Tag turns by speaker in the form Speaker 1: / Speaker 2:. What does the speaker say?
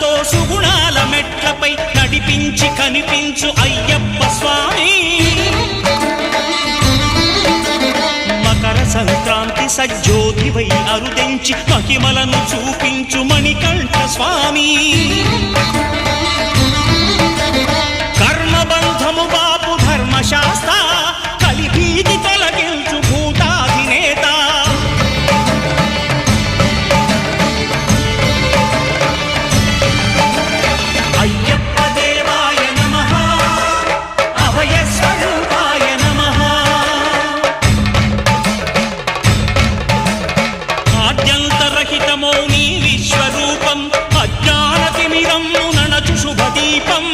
Speaker 1: సుఖాలతో సుగుణాల మెట్లపై నడిపించి కనిపించు అయ్యప్ప స్వామి. మకర సంక్రాంతి సజ్జోతివై అరుదెంచి మహిమలను చూపించు మణికంఠ స్వామి. కర్మబంధము బాపు ధర్మశాస్త్ర కలిభీతి తొలగించు భూతాధినేత. అయ్యప్ప దేవాయ నమః, అభయ స్వరూపాయ నమః. ఆద్యంతరహితమో నీ విశ్వరూపం, అజ్ఞానతిమిరం నణచు శుభదీపం.